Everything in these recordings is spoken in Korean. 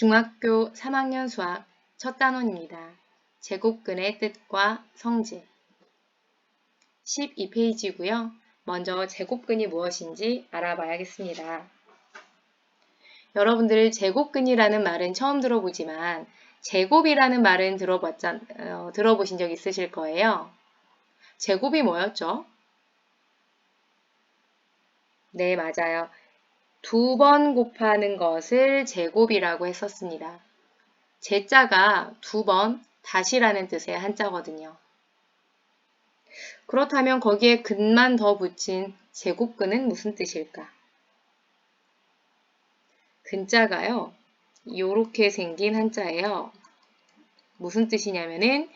중학교 3학년 수학 첫 단원입니다. 제곱근의 뜻과 성질 12페이지고요. 먼저 제곱근이 무엇인지 알아봐야겠습니다. 여러분들 제곱근이라는 말은 처음 들어보지만 제곱이라는 말은 들어보신 적 있으실 거예요. 제곱이 뭐였죠? 네, 맞아요. 2번 곱하는 것을 제곱이라고 했었습니다. 제자가 2번, 다시라는 뜻의 한자거든요. 그렇다면 거기에 근만 더 붙인 제곱근은 무슨 뜻일까? 근자가요, 요렇게 생긴 한자예요. 무슨 뜻이냐면은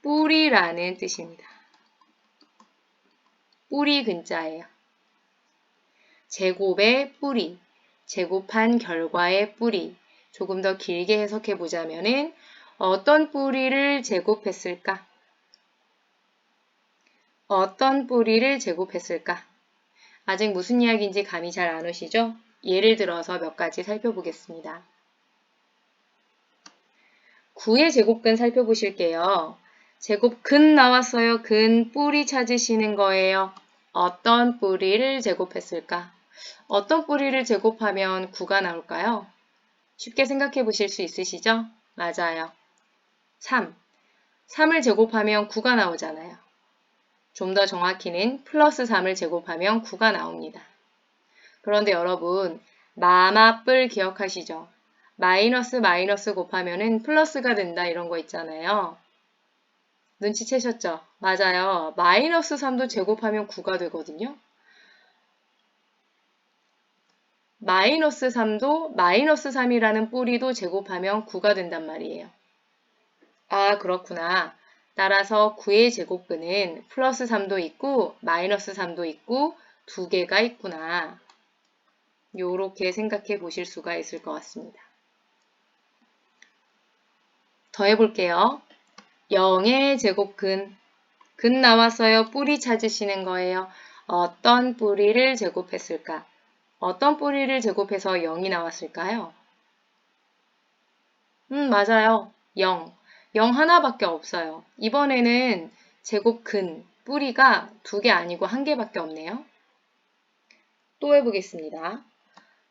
뿌리라는 뜻입니다. 뿌리 근자예요. 제곱의 뿌리, 제곱한 결과의 뿌리. 조금 더 길게 해석해 보자면은 어떤 뿌리를 제곱했을까? 어떤 뿌리를 제곱했을까? 아직 무슨 이야기인지 감이 잘 안 오시죠? 예를 들어서 몇 가지 살펴보겠습니다. 9의 제곱근 살펴보실게요. 제곱근 나왔어요. 근 뿌리 찾으시는 거예요. 어떤 뿌리를 제곱했을까? 어떤 뿌리를 제곱하면 9가 나올까요? 쉽게 생각해 보실 수 있으시죠? 맞아요. 3. 3을 제곱하면 9가 나오잖아요. 좀 더 정확히는 플러스 3을 제곱하면 9가 나옵니다. 그런데 여러분, 마마뿔 기억하시죠? 마이너스 마이너스 곱하면은 플러스가 된다 이런 거 있잖아요. 눈치채셨죠? 맞아요. 마이너스 3도 제곱하면 9가 되거든요. 마이너스 3도 마이너스 3이라는 뿌리도 제곱하면 9가 된단 말이에요. 아, 그렇구나. 따라서 9의 제곱근은 플러스 3도 있고 마이너스 3도 있고 두 개가 있구나. 요렇게 생각해 보실 수가 있을 것 같습니다. 더 해볼게요. 0의 제곱근. 근 나왔어요. 뿌리 찾으시는 거예요. 어떤 뿌리를 제곱했을까? 어떤 뿌리를 제곱해서 0이 나왔을까요? 맞아요. 0. 0 하나밖에 없어요. 이번에는 제곱근, 뿌리가 2개 아니고 1개밖에 없네요. 또 해보겠습니다.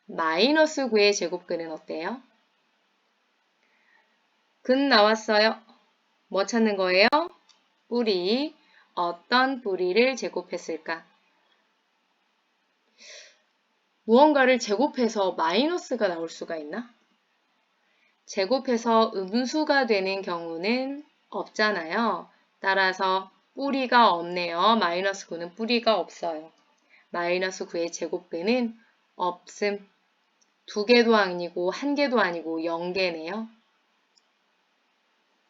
마이너스 9의 제곱근은 어때요? 근 나왔어요. 뭐 찾는 거예요? 뿌리. 어떤 뿌리를 제곱했을까? 무언가를 제곱해서 마이너스가 나올 수가 있나? 제곱해서 음수가 되는 경우는 없잖아요. 따라서 뿌리가 없네요. 마이너스 9는 뿌리가 없어요. 마이너스 9의 제곱근은 없음. 2개도 아니고 1개도 아니고 0개네요.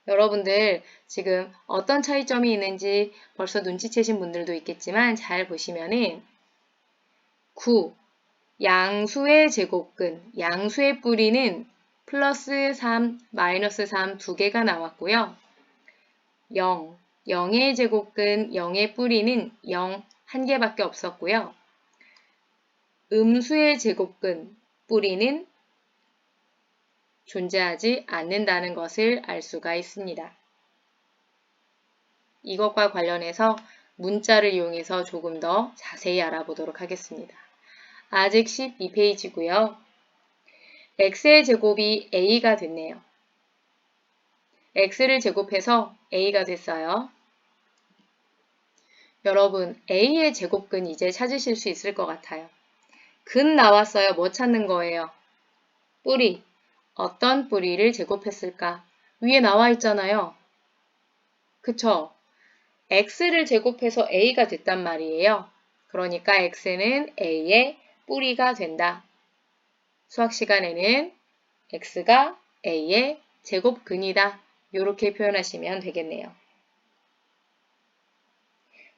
여러분들 지금 어떤 차이점이 있는지 벌써 눈치채신 분들도 있겠지만 잘 보시면은 9, 양수의 제곱근, 양수의 뿌리는 플러스 3, 마이너스 3 두 개가 나왔고요. 0, 0의 제곱근, 0의 뿌리는 0, 한 개밖에 없었고요. 음수의 제곱근, 뿌리는 존재하지 않는다는 것을 알 수가 있습니다. 이것과 관련해서 문자를 이용해서 조금 더 자세히 알아보도록 하겠습니다. 아직 12페이지고요. x의 제곱이 a가 됐네요. x를 제곱해서 a가 됐어요. 여러분, a의 제곱근 이제 찾으실 수 있을 것 같아요. 근 나왔어요. 뭐 찾는 거예요? 뿌리. 어떤 뿌리를 제곱했을까? 위에 나와 있잖아요. 그쵸? x를 제곱해서 a가 됐단 말이에요. 그러니까 x는 a의 뿌리가 된다. 수학 시간에는 x가 a의 제곱근이다. 이렇게 표현하시면 되겠네요.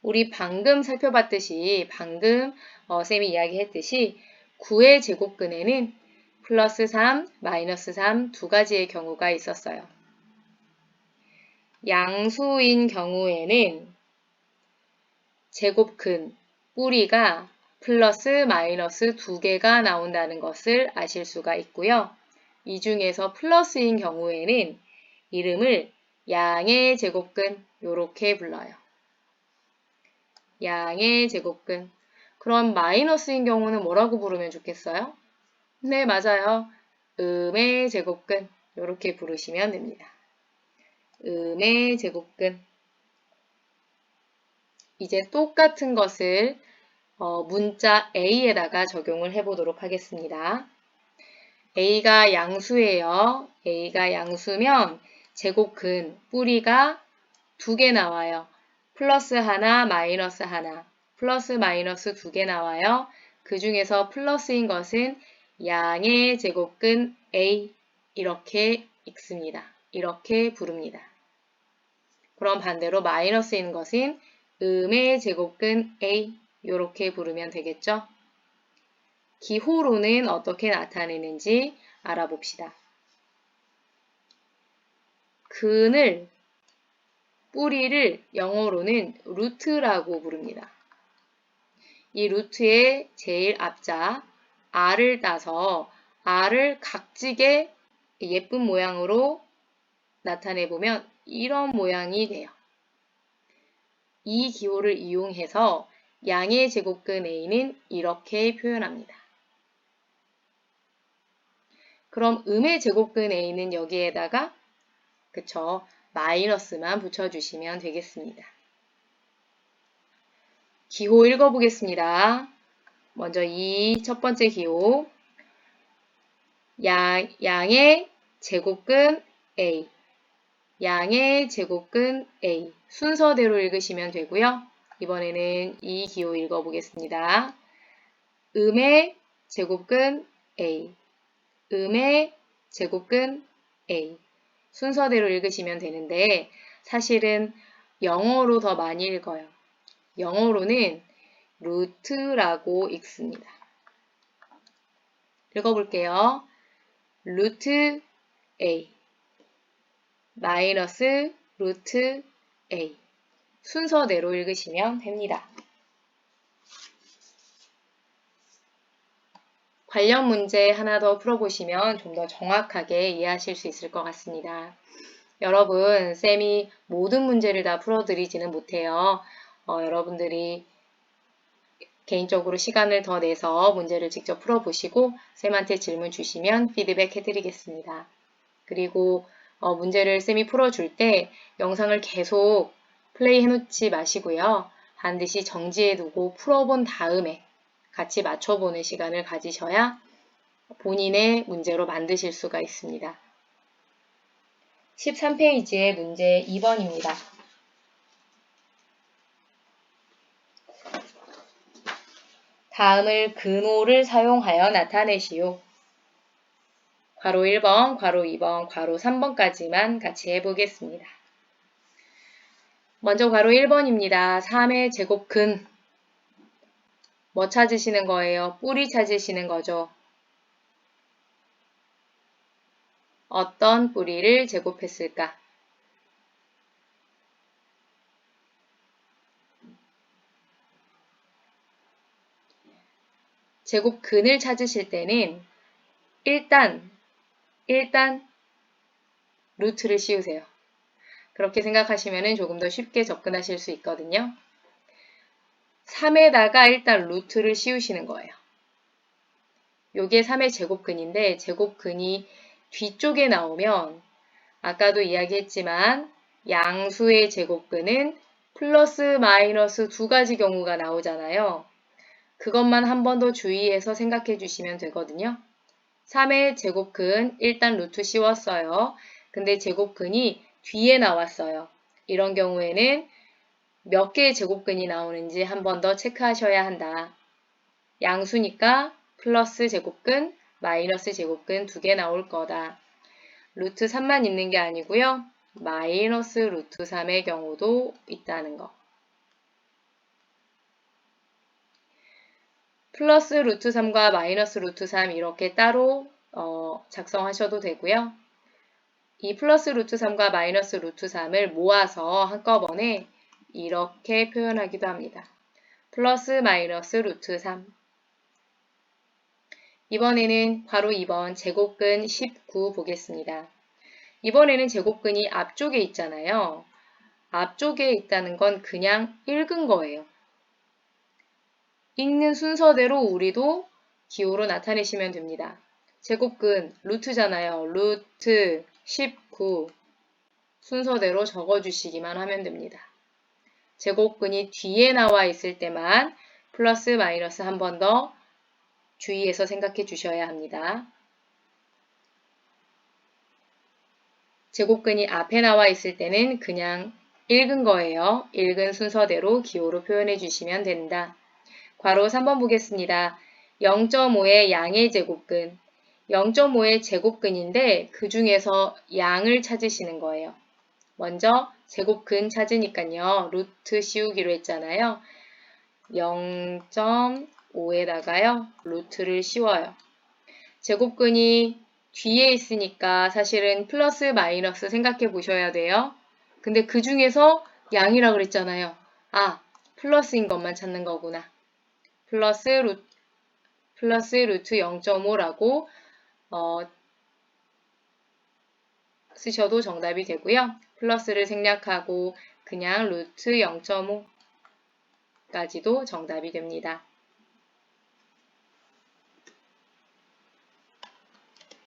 우리 방금 살펴봤듯이 방금 쌤이 이야기했듯이 9의 제곱근에는 플러스 3, 마이너스 3 두 가지의 경우가 있었어요. 양수인 경우에는 제곱근, 뿌리가 플러스 마이너스 두 개가 나온다는 것을 아실 수가 있고요. 이 중에서 플러스인 경우에는 이름을 양의 제곱근 이렇게 불러요. 양의 제곱근. 그럼 마이너스인 경우는 뭐라고 부르면 좋겠어요? 네, 맞아요. 음의 제곱근 이렇게 부르시면 됩니다. 음의 제곱근. 이제 똑같은 것을 문자 A에다가 적용을 해보도록 하겠습니다. A가 양수예요. A가 양수면 제곱근 뿌리가 2개 나와요. 플러스 하나, 마이너스 하나. 플러스 마이너스 2개 나와요. 그 중에서 플러스인 것은 양의 제곱근 A 이렇게 읽습니다. 이렇게 부릅니다. 그럼 반대로 마이너스인 것은 음의 제곱근 A 이렇게 부르면 되겠죠? 기호로는 어떻게 나타내는지 알아봅시다. 근을 뿌리를 영어로는 루트라고 부릅니다. 이 루트의 제일 앞자 R을 따서 R을 각지게 예쁜 모양으로 나타내보면 이런 모양이 돼요. 이 기호를 이용해서 양의 제곱근 A는 이렇게 표현합니다. 그럼 음의 제곱근 A는 여기에다가 그쵸? 마이너스만 붙여주시면 되겠습니다. 기호 읽어보겠습니다. 먼저 이 첫 번째 기호 양의 제곱근 A 양의 제곱근 A 순서대로 읽으시면 되고요. 이번에는 이 기호 읽어보겠습니다. 음의 제곱근 A 음의 제곱근 A 순서대로 읽으시면 되는데 사실은 영어로 더 많이 읽어요. 영어로는 루트라고 읽습니다. 읽어볼게요. 루트 A 마이너스 루트 A 순서대로 읽으시면 됩니다. 관련 문제 하나 더 풀어보시면 좀 더 정확하게 이해하실 수 있을 것 같습니다. 여러분, 쌤이 모든 문제를 다 풀어드리지는 못해요. 여러분들이 개인적으로 시간을 더 내서 문제를 직접 풀어보시고 쌤한테 질문 주시면 피드백 해드리겠습니다. 그리고 문제를 쌤이 풀어줄 때 영상을 계속 플레이 해놓지 마시고요. 반드시 정지해두고 풀어본 다음에 같이 맞춰보는 시간을 가지셔야 본인의 문제로 만드실 수가 있습니다. 13페이지의 문제 2번입니다. 다음을 근호를 사용하여 나타내시오. 괄호 1번, 괄호 2번, 괄호 3번까지만 같이 해보겠습니다. 먼저 괄호 1번입니다. 3의 제곱근 뭐 찾으시는 거예요? 뿌리 찾으시는 거죠. 어떤 뿌리를 제곱했을까? 제곱근을 찾으실 때는 일단 루트를 씌우세요. 그렇게 생각하시면 조금 더 쉽게 접근하실 수 있거든요. 3에다가 일단 루트를 씌우시는 거예요. 요게 3의 제곱근인데 제곱근이 뒤쪽에 나오면 아까도 이야기했지만 양수의 제곱근은 플러스 마이너스 두 가지 경우가 나오잖아요. 그것만 한 번 더 주의해서 생각해 주시면 되거든요. 3의 제곱근 일단 루트 씌웠어요. 근데 제곱근이 뒤에 나왔어요. 이런 경우에는 몇 개의 제곱근이 나오는지 한 번 더 체크하셔야 한다. 양수니까 플러스 제곱근, 마이너스 제곱근 2개 나올 거다. 루트 3만 있는 게 아니고요. 마이너스 루트 3의 경우도 있다는 거. 플러스 루트 3과 마이너스 루트 3 이렇게 따로 작성하셔도 되고요. 이 플러스 루트 3과 마이너스 루트 3을 모아서 한꺼번에 이렇게 표현하기도 합니다. 플러스 마이너스 루트 3. 이번에는 바로 2번 제곱근 19 보겠습니다. 이번에는 제곱근이 앞쪽에 있잖아요. 앞쪽에 있다는 건 그냥 읽은 거예요. 읽는 순서대로 우리도 기호로 나타내시면 됩니다. 제곱근 루트잖아요. 루트 19 순서대로 적어주시기만 하면 됩니다. 제곱근이 뒤에 나와 있을 때만 플러스 마이너스 한 번 더 주의해서 생각해 주셔야 합니다. 제곱근이 앞에 나와 있을 때는 그냥 읽은 거예요. 읽은 순서대로 기호로 표현해 주시면 된다. 괄호 3번 보겠습니다. 0.5의 양의 제곱근. 0.5의 제곱근인데 그 중에서 양을 찾으시는 거예요. 먼저 제곱근 찾으니까요. 루트 씌우기로 했잖아요. 0.5에다가요. 루트를 씌워요. 제곱근이 뒤에 있으니까 사실은 플러스 마이너스 생각해 보셔야 돼요. 근데 그 중에서 양이라 그랬잖아요. 아, 플러스인 것만 찾는 거구나. 플러스 루트 0.5라고 쓰셔도 정답이 되고요. 플러스를 생략하고 그냥 루트 0.5까지도 정답이 됩니다.